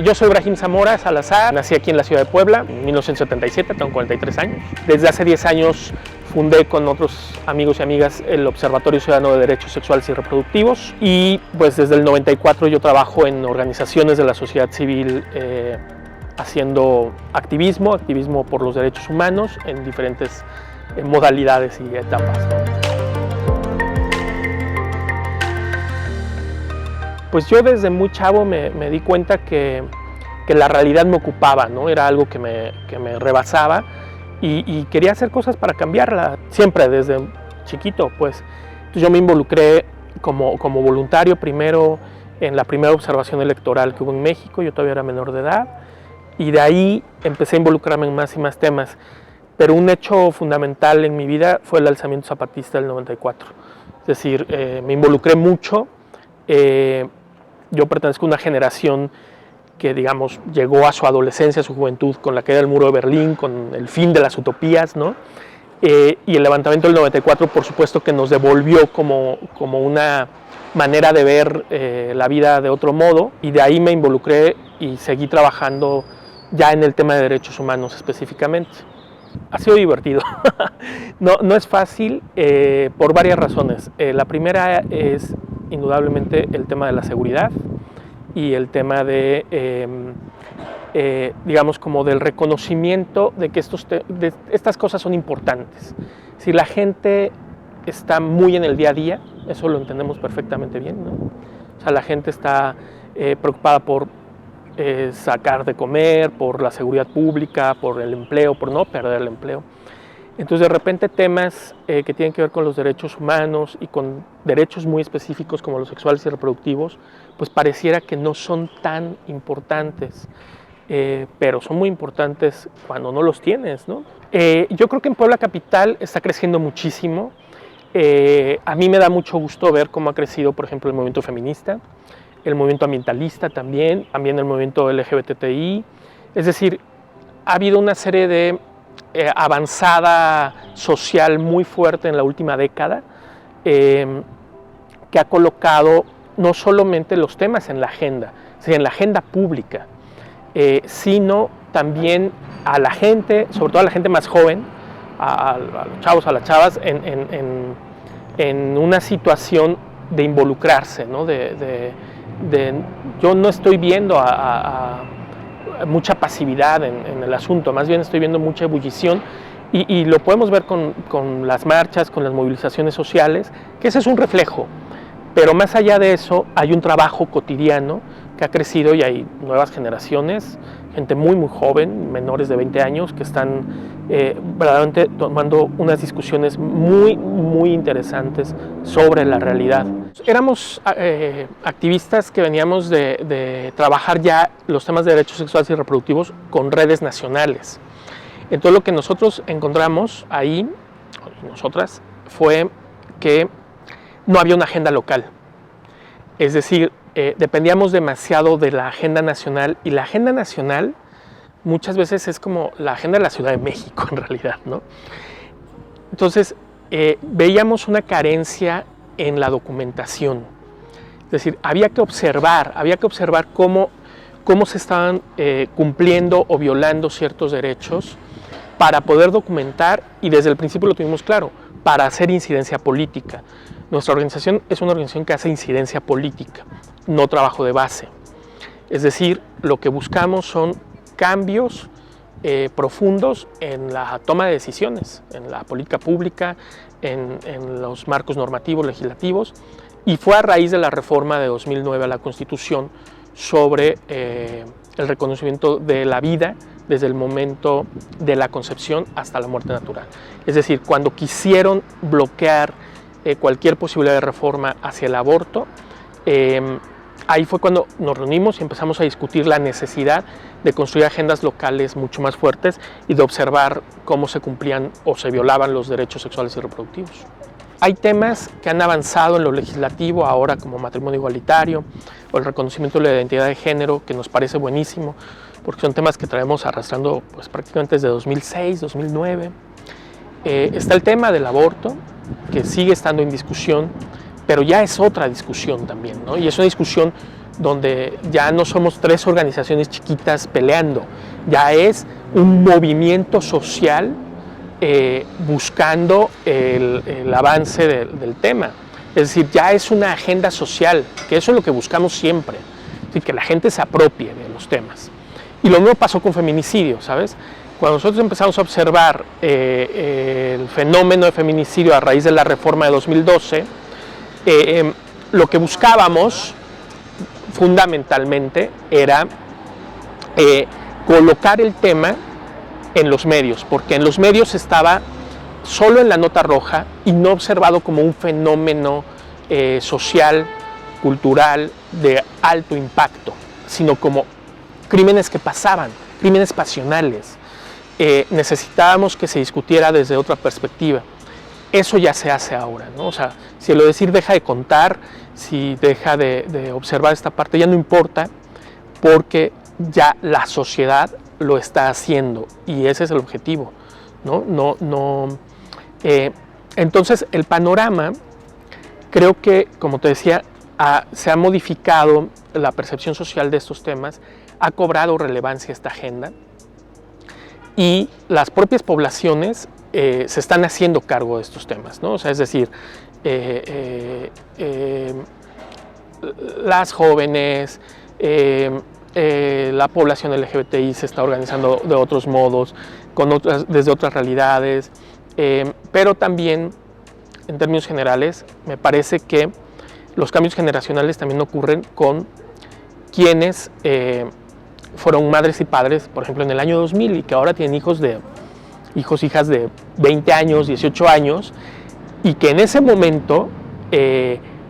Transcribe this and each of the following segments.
Yo soy Brahim Zamora Salazar, nací aquí en la ciudad de Puebla en 1977, tengo 43 años. Desde hace 10 años fundé con otros amigos y amigas el Observatorio Ciudadano de Derechos Sexuales y Reproductivos y pues desde el 94 yo trabajo en organizaciones de la sociedad civil haciendo activismo por los derechos humanos en diferentes modalidades y etapas, ¿no? Pues yo desde muy chavo me di cuenta que la realidad me ocupaba, ¿no? Era algo que me rebasaba y quería hacer cosas para cambiarla, siempre desde chiquito, pues. Entonces yo me involucré como voluntario primero en la primera observación electoral que hubo en México, yo todavía era menor de edad, y de ahí empecé a involucrarme en más y más temas. Pero un hecho fundamental en mi vida fue el alzamiento zapatista del 94. Es decir, me involucré mucho. Yo pertenezco a una generación que, digamos, llegó a su adolescencia, a su juventud, con la caída del muro de Berlín, con el fin de las utopías, ¿no? Y el levantamiento del 94, por supuesto, que nos devolvió como una manera de ver la vida de otro modo, y de ahí me involucré y seguí trabajando ya en el tema de derechos humanos específicamente. Ha sido divertido. No es fácil por varias razones. La primera es indudablemente el tema de la seguridad y el tema de, digamos, como del reconocimiento de que estas cosas son importantes. Si la gente está muy en el día a día, eso lo entendemos perfectamente bien, ¿no? O sea, la gente está preocupada por sacar de comer, por la seguridad pública, por el empleo, por no perder el empleo. Entonces, de repente, temas que tienen que ver con los derechos humanos y con derechos muy específicos como los sexuales y reproductivos, pues pareciera que no son tan importantes, pero son muy importantes cuando no los tienes, ¿no? Yo creo que en Puebla Capital está creciendo muchísimo. A mí me da mucho gusto ver cómo ha crecido, por ejemplo, el movimiento feminista, el movimiento ambientalista también el movimiento LGBTI. Es decir, ha habido una serie de avanzada social muy fuerte en la última década que ha colocado no solamente los temas en la agenda, en la agenda pública, sino también a la gente, sobre todo a la gente más joven, a los chavos, a las chavas, en una situación de involucrarse, ¿no? Yo no estoy viendo mucha pasividad en el asunto, más bien estoy viendo mucha ebullición y lo podemos ver con las marchas, con las movilizaciones sociales, que ese es un reflejo, pero más allá de eso hay un trabajo cotidiano que ha crecido y hay nuevas generaciones, gente muy muy joven, menores de 20 años, que están verdaderamente tomando unas discusiones muy muy interesantes sobre la realidad. Éramos activistas que veníamos de trabajar ya los temas de derechos sexuales y reproductivos con redes nacionales. Entonces lo que nosotros encontramos ahí, nosotras, fue que no había una agenda local. Es decir, dependíamos demasiado de la agenda nacional, y la agenda nacional muchas veces es como la agenda de la Ciudad de México en realidad, ¿no? Entonces veíamos una carencia en la documentación. Es decir, había que observar cómo se estaban cumpliendo o violando ciertos derechos para poder documentar, y desde el principio lo tuvimos claro, para hacer incidencia política. Nuestra organización es una organización que hace incidencia política, no trabajo de base. Es decir, lo que buscamos son cambios profundos en la toma de decisiones, en la política pública, en los marcos normativos, legislativos, y fue a raíz de la reforma de 2009 a la Constitución sobre el reconocimiento de la vida desde el momento de la concepción hasta la muerte natural. Es decir, cuando quisieron bloquear cualquier posibilidad de reforma hacia el aborto, ahí fue cuando nos reunimos y empezamos a discutir la necesidad de construir agendas locales mucho más fuertes y de observar cómo se cumplían o se violaban los derechos sexuales y reproductivos. Hay temas que han avanzado en lo legislativo ahora, como matrimonio igualitario o el reconocimiento de la identidad de género, que nos parece buenísimo, porque son temas que traemos arrastrando pues, prácticamente desde 2006, 2009. Está el tema del aborto, que sigue estando en discusión, pero ya es otra discusión también, ¿no? Y es una discusión donde ya no somos 3 organizaciones chiquitas peleando, ya es un movimiento social buscando el avance del tema. Es decir, ya es una agenda social, que eso es lo que buscamos siempre, es decir, que la gente se apropie de los temas. Y lo mismo pasó con feminicidio, ¿sabes? Cuando nosotros empezamos a observar el fenómeno de feminicidio a raíz de la reforma de 2012, lo que buscábamos fundamentalmente era colocar el tema en los medios, porque en los medios estaba solo en la nota roja y no observado como un fenómeno social, cultural, de alto impacto, sino como crímenes que pasaban, crímenes pasionales. Necesitábamos que se discutiera desde otra perspectiva. Eso ya se hace ahora, ¿no? O sea, si el decir deja de contar, si deja de observar esta parte, ya no importa, porque ya la sociedad lo está haciendo y ese es el objetivo, ¿no? Entonces el panorama, creo que, como te decía, se ha modificado la percepción social de estos temas, ha cobrado relevancia esta agenda y las propias poblaciones se están haciendo cargo de estos temas, ¿no? O sea, es decir, las jóvenes, la población LGBTI se está organizando de otros modos, desde otras realidades, pero también, en términos generales, me parece que los cambios generacionales también ocurren con quienes fueron madres y padres, por ejemplo, en el año 2000 y que ahora tienen hijos, hijas de 20 años, 18 años, y que en ese momento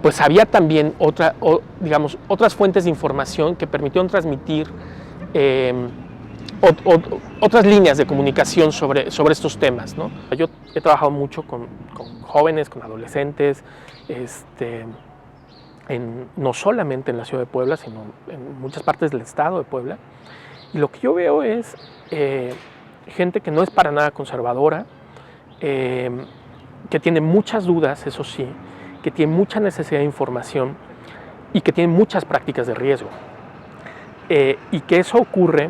pues había también otras fuentes de información que permitieron transmitir otras líneas de comunicación sobre estos temas, ¿no? Yo he trabajado mucho con jóvenes, con adolescentes, no solamente en la ciudad de Puebla, sino en muchas partes del estado de Puebla. Y lo que yo veo es gente que no es para nada conservadora, que tiene muchas dudas, eso sí, que tiene mucha necesidad de información y que tiene muchas prácticas de riesgo. Y que eso ocurre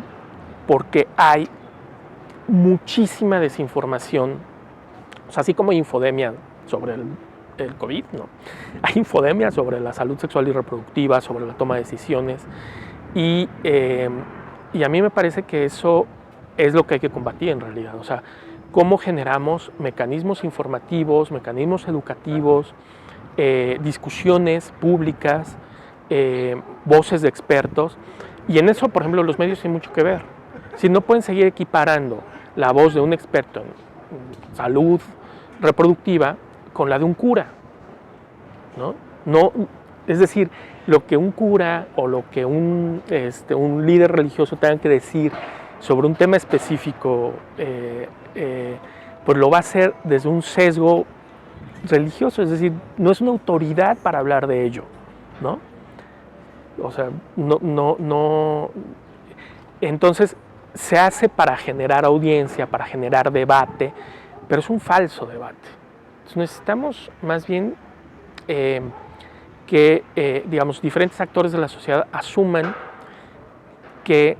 porque hay muchísima desinformación, o sea, así como hay infodemia sobre el COVID, ¿no? Hay infodemia sobre la salud sexual y reproductiva, sobre la toma de decisiones, y a mí me parece que eso es lo que hay que combatir en realidad. O sea, cómo generamos mecanismos informativos, mecanismos educativos, discusiones públicas, voces de expertos, y en eso, por ejemplo, los medios tienen mucho que ver. Si no pueden seguir equiparando la voz de un experto en salud reproductiva con la de un cura, ¿no? Es decir, lo que un cura o lo que un líder religioso tenga que decir sobre un tema específico, pues lo va a hacer desde un sesgo religioso, es decir, no es una autoridad para hablar de ello, ¿no? O sea, no. Entonces, se hace para generar audiencia, para generar debate, pero es un falso debate. Entonces, necesitamos más bien que, digamos, diferentes actores de la sociedad asuman que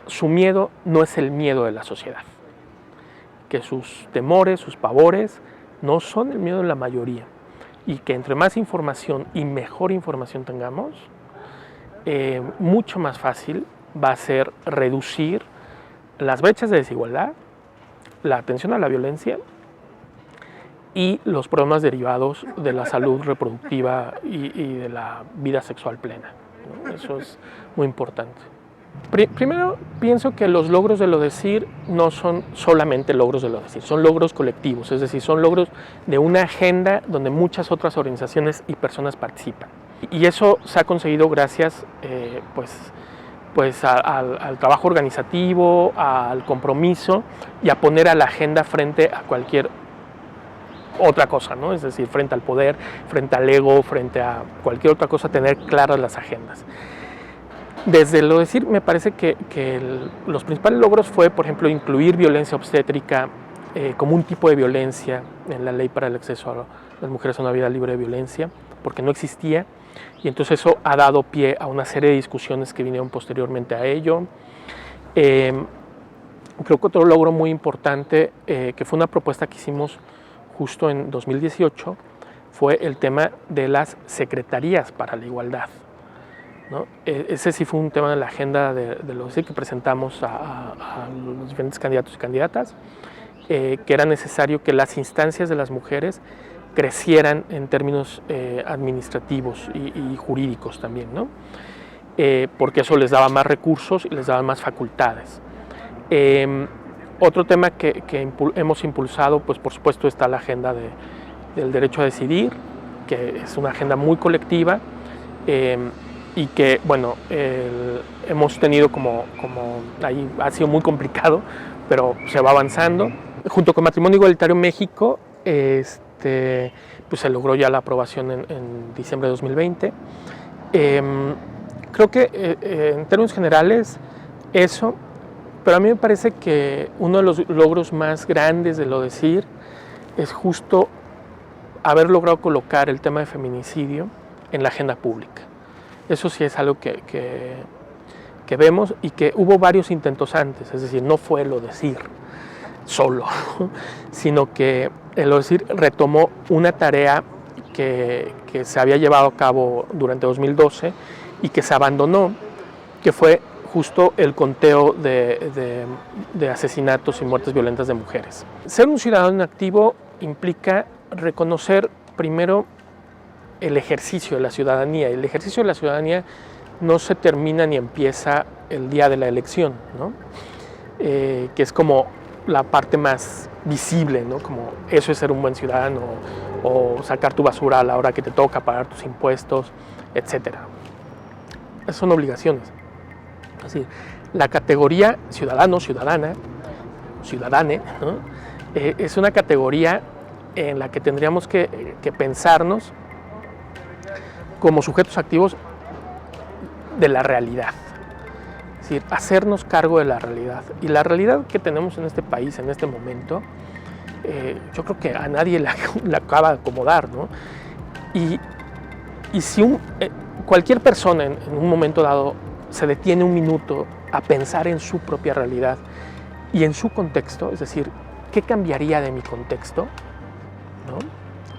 su miedo no es el miedo de la sociedad, que sus temores, sus pavores no son el miedo de la mayoría, y que entre más información y mejor información tengamos, mucho más fácil va a ser reducir las brechas de desigualdad, la atención a la violencia y los problemas derivados de la salud reproductiva y de la vida sexual plena, ¿no? Eso es muy importante. Primero, pienso que los logros de Lodecir no son solamente logros de Lodecir, son logros colectivos, es decir, son logros de una agenda donde muchas otras organizaciones y personas participan. Y eso se ha conseguido gracias pues al trabajo organizativo, al compromiso y a poner a la agenda frente a cualquier otra cosa, ¿no? Es decir, frente al poder, frente al ego, frente a cualquier otra cosa, tener claras las agendas. Desde Lodecir me parece que los principales logros fue, por ejemplo, incluir violencia obstétrica como un tipo de violencia en la ley para el acceso a las mujeres a una vida libre de violencia. porque no existía, y entonces eso ha dado pie a una serie de discusiones que vinieron posteriormente a ello. Creo que otro logro muy importante, que fue una propuesta que hicimos justo en 2018, fue el tema de las secretarías para la igualdad, ¿no? Ese sí fue un tema en la agenda de los que presentamos a los diferentes candidatos y candidatas, que era necesario que las instancias de las mujeres crecieran en términos administrativos y jurídicos también, ¿no? Porque eso les daba más recursos y les daba más facultades. Otro tema que hemos impulsado, pues por supuesto está la agenda del derecho a decidir, que es una agenda muy colectiva, y que, bueno, hemos tenido como ahí ha sido muy complicado, pero se va avanzando. Junto con Matrimonio Igualitario México, pues se logró ya la aprobación en diciembre de 2020. Creo que en términos generales eso, pero a mí me parece que uno de los logros más grandes de lo decir es justo haber logrado colocar el tema de feminicidio en la agenda pública. Eso sí es algo que vemos, y que hubo varios intentos antes, es decir, no fue lo decir solo, sino que el lo decir retomó una tarea que se había llevado a cabo durante 2012 y que se abandonó, que fue justo el conteo de asesinatos y muertes violentas de mujeres. Ser un ciudadano activo implica reconocer primero el ejercicio de la ciudadanía. El ejercicio de la ciudadanía no se termina ni empieza el día de la elección, ¿no? Que es como la parte más visible, ¿no? Como eso es ser un buen ciudadano, o sacar tu basura a la hora que te toca, pagar tus impuestos, etc. Esas son obligaciones. Es decir, la categoría ciudadano, ciudadana, ciudadane, ¿no? Es una categoría en la que tendríamos que pensarnos como sujetos activos de la realidad. Es decir, hacernos cargo de la realidad. Y la realidad que tenemos en este país, en este momento, yo creo que a nadie la acaba de acomodar, ¿no? Y si cualquier persona en un momento dado se detiene un minuto a pensar en su propia realidad y en su contexto, es decir, ¿qué cambiaría de mi contexto? ¿No?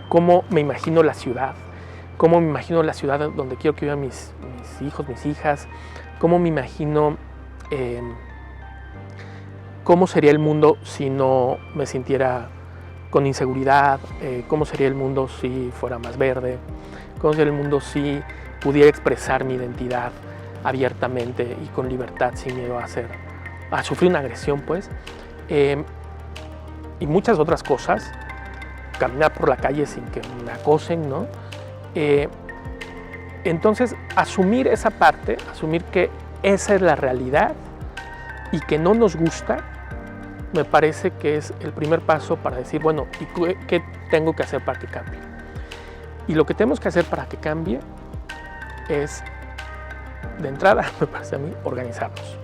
¿Cómo me imagino la ciudad? ¿Cómo me imagino la ciudad donde quiero que vivan mis hijos, mis hijas? ¿Cómo me imagino cómo sería el mundo si no me sintiera con inseguridad? ¿Cómo sería el mundo si fuera más verde? ¿Cómo sería el mundo si pudiera expresar mi identidad abiertamente y con libertad, sin miedo a sufrir una agresión, pues? Y muchas otras cosas. Caminar por la calle sin que me acosen, ¿no? Entonces, asumir esa parte, asumir que esa es la realidad y que no nos gusta, me parece que es el primer paso para decir, bueno, ¿y qué tengo que hacer para que cambie? Y lo que tenemos que hacer para que cambie es, de entrada, me parece a mí, organizarnos.